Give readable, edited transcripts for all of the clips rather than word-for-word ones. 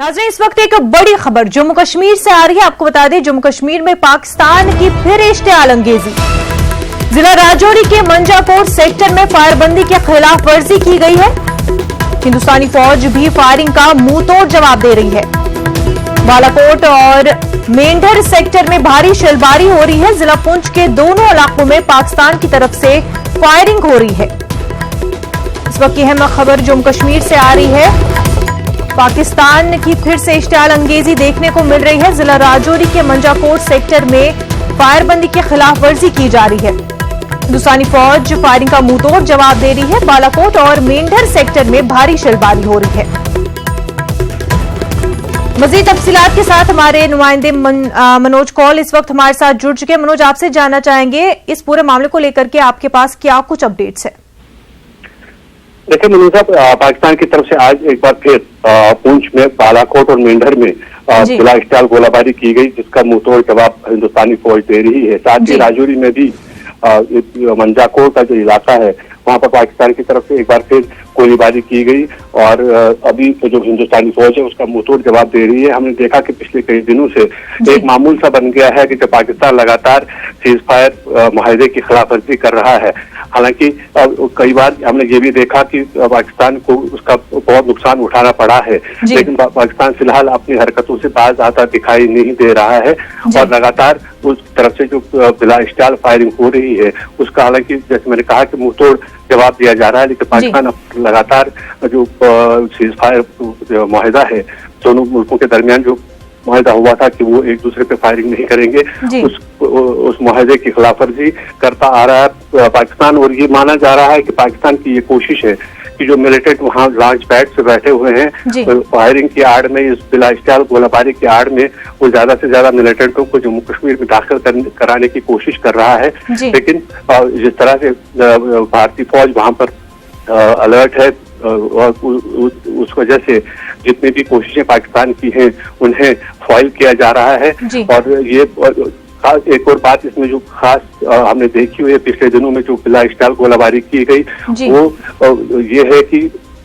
नाज़रीन, इस वक्त एक बड़ी खबर जम्मू कश्मीर से आ रही है। आपको बता दें, जम्मू कश्मीर में पाकिस्तान की फिर इश्तियाल अंगेजी। जिला राजौरी के मंजाकोट सेक्टर में फायरबंदी की खिलाफ वर्जी की गई है। हिंदुस्तानी फौज भी फायरिंग का मुंह तोड़ जवाब दे रही है। बालाकोट और मेंढर सेक्टर में भारी शैलबारी हो रही है। जिला पुंछ के दोनों इलाकों में पाकिस्तान की तरफ से फायरिंग हो रही है। इस वक्त की अहम खबर जम्मू कश्मीर से आ रही है। पाकिस्तान की फिर से इश्तियाल अंगेजी देखने को मिल रही है। जिला राजौरी के मंजाकोट सेक्टर में फायरबंदी की खिलाफ वर्जी की जा रही है। हिंदुस्तानी फौज फायरिंग का मुंहतोड़ जवाब दे रही है। बालाकोट और मेंढर सेक्टर में भारी शैलबारी हो रही है। मजीद तफसीलात के साथ हमारे नुमाइंदे मनोज कौल इस वक्त हमारे साथ जुड़ चुके हैं। मनोज, आपसे जानना चाहेंगे इस पूरे मामले को लेकर के आपके पास क्या कुछ अपडेट्स है? देखिए मनोज साहब, पाकिस्तान की तरफ से आज एक बार फिर पुंछ में बालाकोट और मेंढर में जिला इश्तियाल गोलाबारी की गई, जिसका मुंहतोड़ जवाब हिंदुस्तानी फौज दे रही है। साथ ही राजौरी में भी मंजाकोट का जो इलाका है वहां पर पाकिस्तान की तरफ से एक बार फिर गोलीबारी की गई और अभी तो जो हिंदुस्तानी फौज है उसका मुंहतोड़ जवाब दे रही है। हमने देखा कि पिछले कई दिनों से एक मामूल सा बन गया है कि जब पाकिस्तान लगातार सीज फायर माहिदे की खिलाफवर्जी कर रहा है। हालांकि कई बार हमने ये भी देखा कि पाकिस्तान को उसका बहुत नुकसान उठाना पड़ा है, लेकिन पाकिस्तान फिलहाल अपनी हरकतों से बाज आता दिखाई नहीं दे रहा है और लगातार उस तरफ से जो बिला इश्तियाल फायरिंग हो रही है उसका, हालांकि जैसे मैंने कहा कि मुंहतोड़ जवाब दिया जा रहा है, लेकिन पाकिस्तान लगातार जो सीज फायर माहिदा है दोनों मुल्कों के दरमियान जो माहिदा हुआ था कि वो एक दूसरे पे फायरिंग नहीं करेंगे, उस माहिदे की खिलाफवर्जी करता आ रहा है पाकिस्तान। और ये माना जा रहा है कि पाकिस्तान की ये कोशिश है कि जो मिलिटेंट वहाँ लॉन्च पैड से बैठे हुए हैं फायरिंग की आड़ में, इस बिला इश्तियाल गोलाबारी की आड़ में वो ज्यादा से ज्यादा मिलिटेंटों को जम्मू कश्मीर में दाखिल कराने की कोशिश कर रहा है। लेकिन जिस तरह से भारतीय फौज वहां पर अलर्ट है और उस वजह से जितनी भी कोशिशें पाकिस्तान की हैं उन्हें फॉइल किया जा रहा है। और ये खास एक और बात इसमें जो खास हमने देखी हुई है पिछले दिनों में जो बिला इश्तियाल गोलाबारी की गई वो ये है कि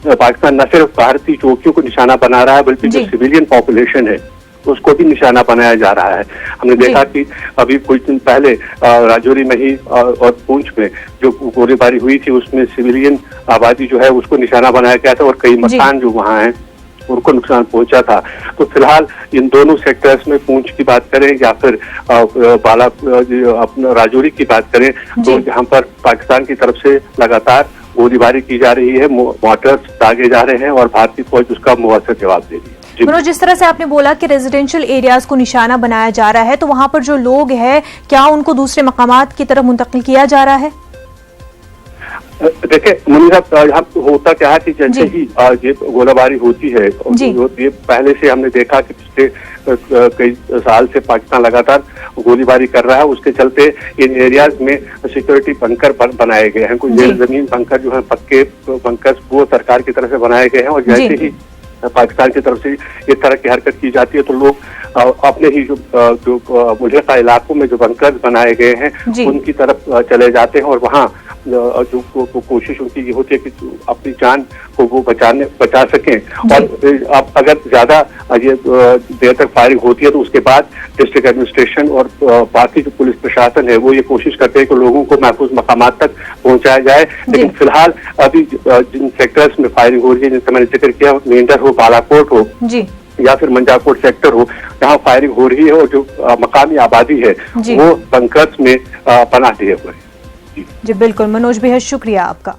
पाकिस्तान न सिर्फ भारतीय चौकियों को निशाना बना रहा है बल्कि जो सिविलियन पॉपुलेशन है उसको भी निशाना बनाया जा रहा है। हमने देखा कि अभी कुछ दिन पहले राजौरी में ही और पुंछ में जो गोलीबारी हुई थी उसमें सिविलियन आबादी जो है उसको निशाना बनाया गया था और कई मकान जो वहाँ हैं उनको नुकसान पहुंचा था। तो फिलहाल इन दोनों सेक्टर्स में पुंछ की बात करें या फिर अपना राजौरी की बात करें तो यहाँ पर पाकिस्तान की तरफ से लगातार गोलीबारी की जा रही है, मोर्टार्स दागे जा रहे हैं और भारतीय फौज उसका मुआवजा जवाब दे रही है। मनोज, जिस तरह से आपने बोला कि रेजिडेंशियल एरियाज को निशाना बनाया जा रहा है, तो वहां पर जो लोग हैं क्या उनको दूसरे मकामात की तरफ मुंतकिल किया जा रहा है? देखिए मुनीर साहब, यहाँ होता क्या है कि जैसे ही ये गोलाबारी होती है ये पहले से हमने देखा कि पिछले कई साल से पाकिस्तान लगातार गोलीबारी कर रहा है। उसके चलते इन एरियाज में सिक्योरिटी बंकर बनाए गए हैं। कुछ जमीन बंकर जो है पक्के बंकर वो सरकार की तरफ से बनाए गए हैं और जैसे ही पाकिस्तान की तरफ से इस तरह की हरकत की जाती है तो लोग अपने ही जो मुल्का इलाकों में जो बंकर बनाए गए हैं उनकी तरफ चले जाते हैं और वहाँ जो कोशिश उनकी ये होती है कि अपनी जान को वो बचा सकें। और अब अगर ज्यादा ये देर तक फायरिंग होती है तो उसके बाद डिस्ट्रिक्ट एडमिनिस्ट्रेशन और बाकी जो पुलिस प्रशासन है वो ये कोशिश करते हैं कि लोगों को महफूज मकामात तक पहुंचाया जाए। लेकिन फिलहाल अभी जिन सेक्टर्स में फायरिंग हो रही है जिनसे मैंने जिक्र किया, मेंढर हो, बालाकोट हो या फिर मंजाकोट सेक्टर हो, जहाँ फायरिंग हो रही है और जो मकामी आबादी है वो बंकर्स में पनाह दिए हुए हैं। जी बिल्कुल मनोज, बेहद शुक्रिया आपका।